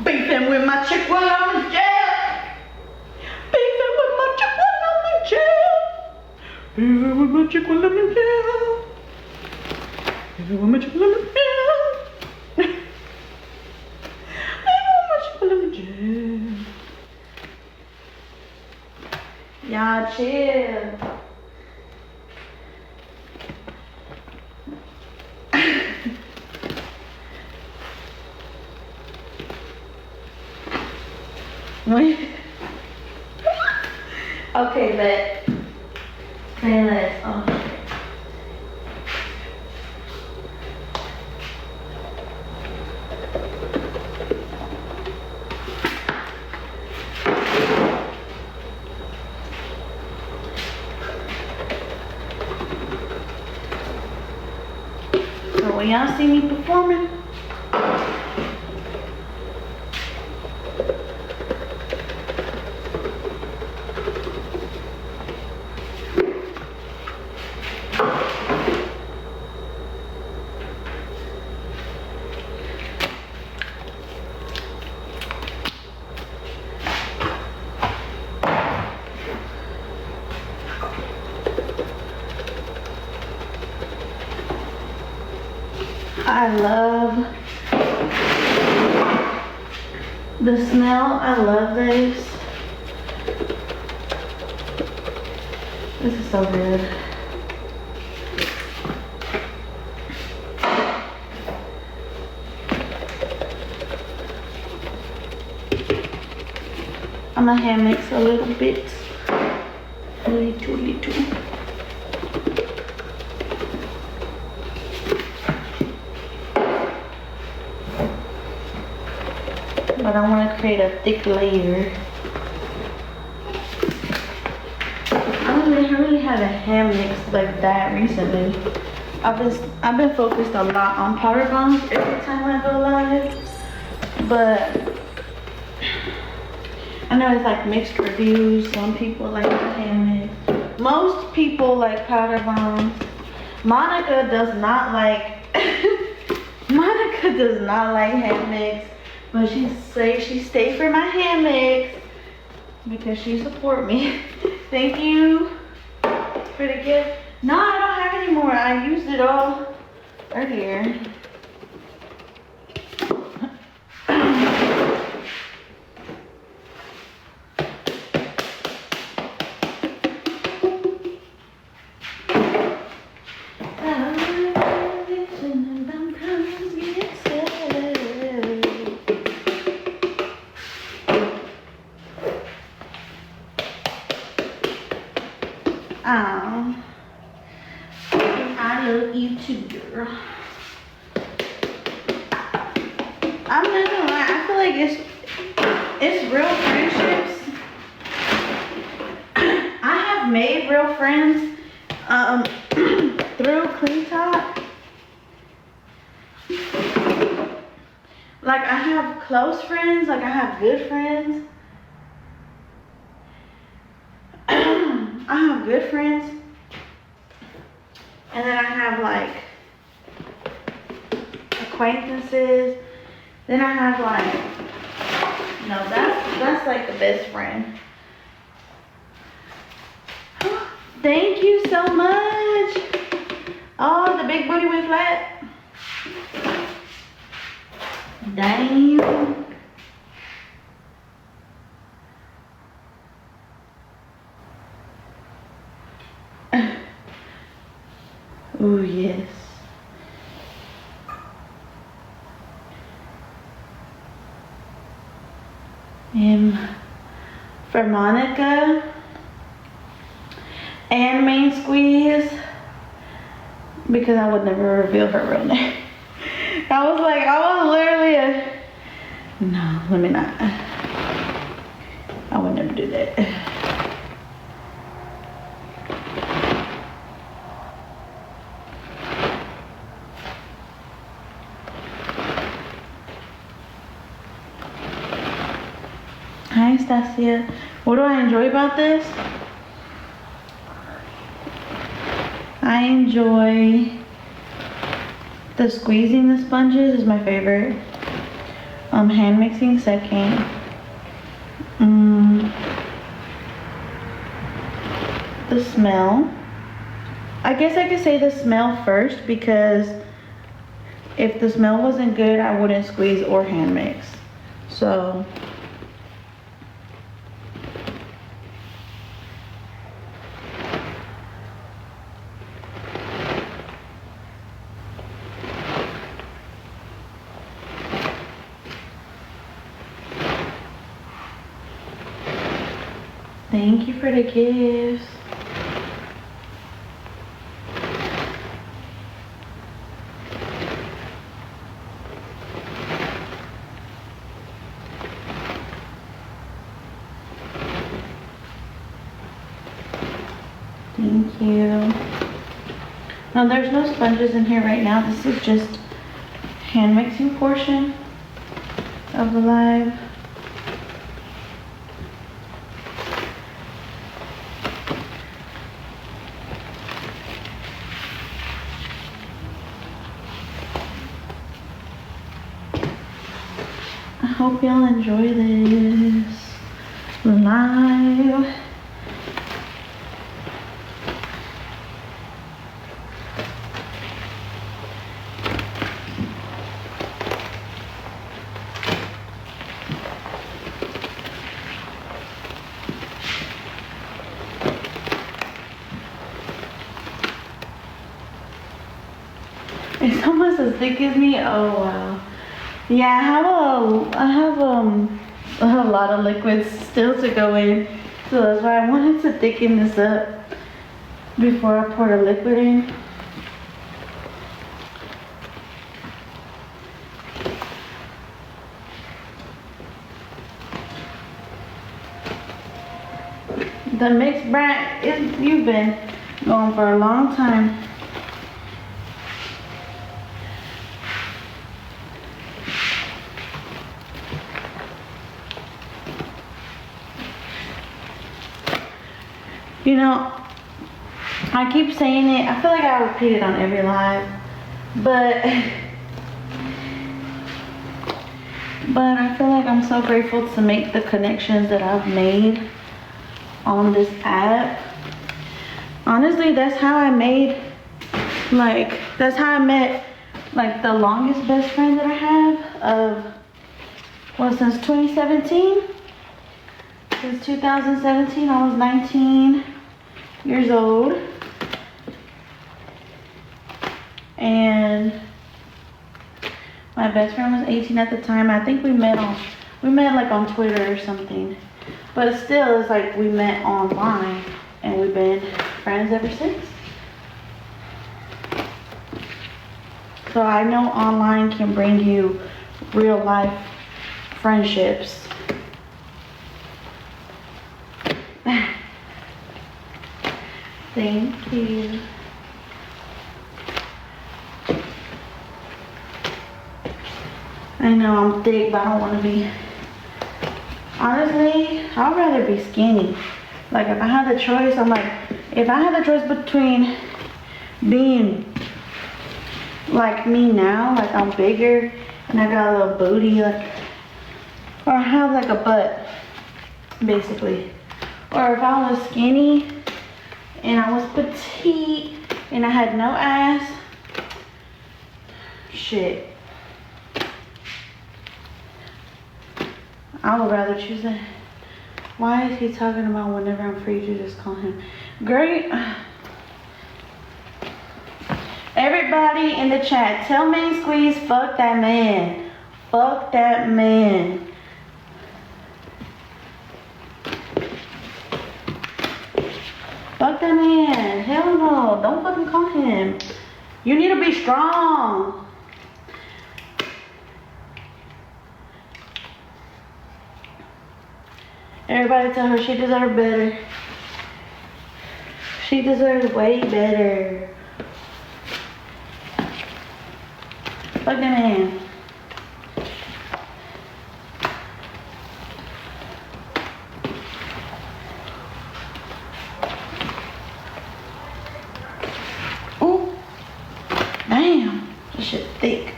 Beefing with my chick while I'm in jail. Beefing with my chick while I'm in jail. Beefing with my chick while I'm in jail. Beefing with my chick while I'm in jail. Beefing with my chick while I'm in jail. Y'all chill. Okay, but let's so when y'all see me performing, I love the smell. I love this. This is so good. I'm gonna hand mix a little bit. Little. But I want to create a thick layer. I really haven't hand mixed like that recently. I've been focused a lot on powder bombs every time I go live, but I know it's like mixed reviews. Some people like the hand mix. Most people like powder bombs. Monica does not like Monica does not like hand mix. But she says she stayed for my hand mix because she support me. Thank you for the gift. No, I don't have any more. I used it all earlier. I love you too, girl. I'm not gonna lie, I feel like it's real friendships. I have made real friends through Clean Talk. Like I have close friends, like I have good friends. I have good friends. And then I have like acquaintances. Then I have like, no, that's like the best friend. Thank you so much. Oh, the big booty went flat. Damn. Oh yes. And for Monica and Main Squeeze, because I would never reveal her real name. I was literally no, let me not. I would never do that. Hi, Stasia. What do I enjoy about this? I enjoy The squeezing the sponges is my favorite. Hand mixing second. The smell. I guess I could say the smell first, because if the smell wasn't good, I wouldn't squeeze or hand mix. So thank you for the gifts. Thank you. Now there's no sponges in here right now. This is just hand mixing portion of the live. I hope y'all enjoy this live. It's almost as thick as me. Oh wow. Yeah, I have a lot of liquids still to go in, so that's why I wanted to thicken this up before I pour the liquid in. The mixed brand, you've been going for a long time. You know, I keep saying it, I feel like I repeat it on every live, but I feel like I'm so grateful to make the connections that I've made on this app. Honestly, that's how I made, that's how I met, the longest best friend that I have since 2017. Since 2017, I was 19 years old. And my best friend was 18 at the time. I think we met on Twitter or something. But still, it's like we met online and we've been friends ever since. So I know online can bring you real life friendships. Thank you. I know I'm thick, but I don't want to be. Honestly, I'd rather be skinny. Like if I had the choice, if I had the choice between being like me now, like I'm bigger and I got a little booty, or I have like a butt, basically. Or if I was skinny and I was petite and I had no ass, shit, I would rather choose that. Why is he talking about whenever I'm free to just call him? Great. Everybody in the chat, tell Main Squeeze, fuck that man. Fuck that man. Fuck that man. Hell no. Don't fucking call him. You need to be strong. Everybody tell her she deserves better. She deserves way better. Fuck that man. Ooh. Damn. This shit thick.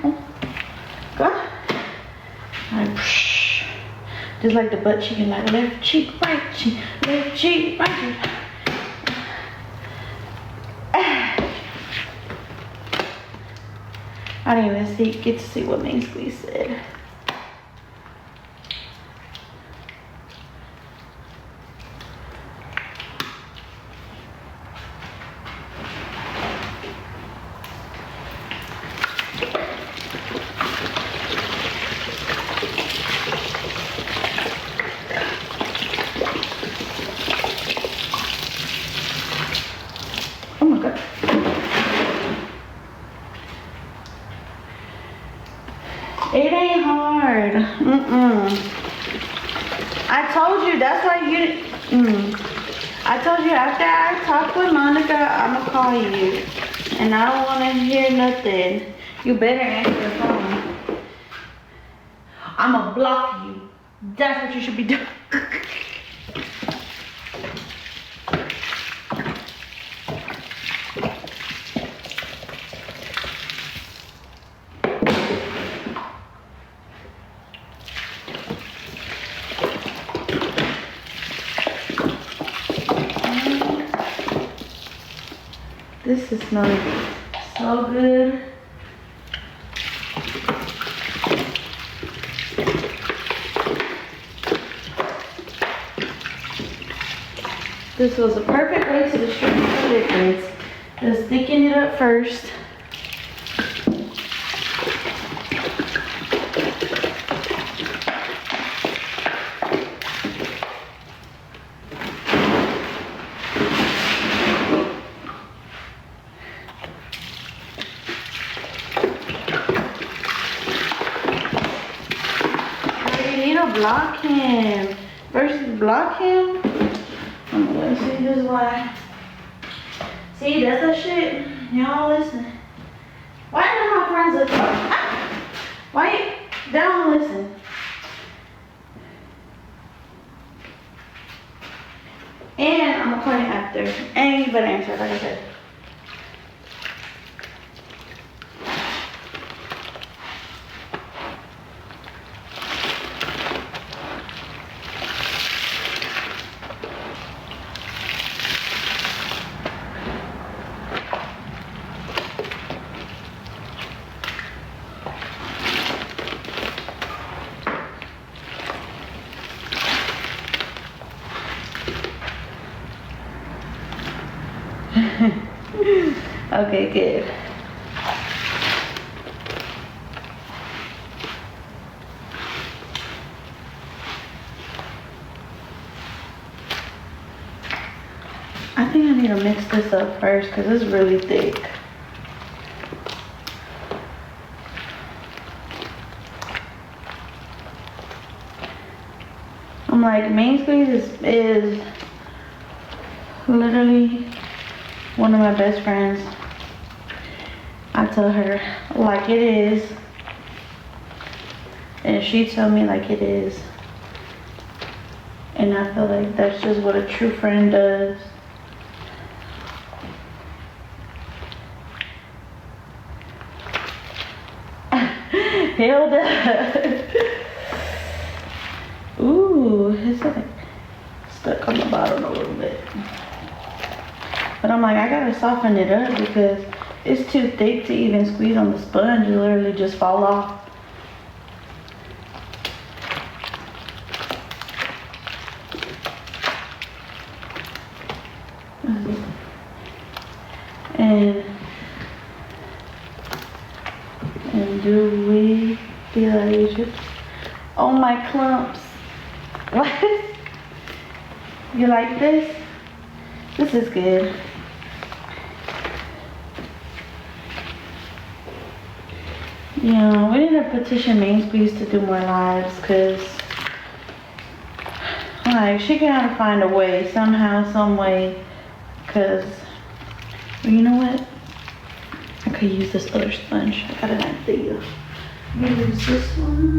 Oh, God. Like, just like the butt cheek, like left cheek, right cheek, left cheek, right cheek. I didn't even get to see what main squeeze said. Oh my God. It ain't hard. I told you, that's why you I told you after I talk with Monica, I'ma call you. And I don't wanna hear nothing. You better answer your phone. I'ma block you. That's what you should be doing. This is smelling so good. This was a perfect way to distribute the liquids. Just thicken it up first. Block him versus block him. Let's see, this is why. See, that's that shit. Y'all listen. Why do my friends look like? Why they don't listen? And I'm gonna call you after. And you better answer, like I said. Okay, good. I think I need to mix this up first because it's really thick. I'm like, main squeeze is literally one of my best friends. I tell her like it is, and she tell me like it is, and I feel like that's just what a true friend does. Hilda. Ooh, it's like stuck on the bottom a little bit. But I'm like, I gotta soften it up because it's too thick to even squeeze on the sponge. It literally just fall off. And do we feel like you should? Oh, my clumps. What? You like this? This is good. Yeah, we need to petition main squeeze to do more lives because like she gotta find a way somehow, some way, because you know what? I could use this other sponge. I got an idea. Use this one.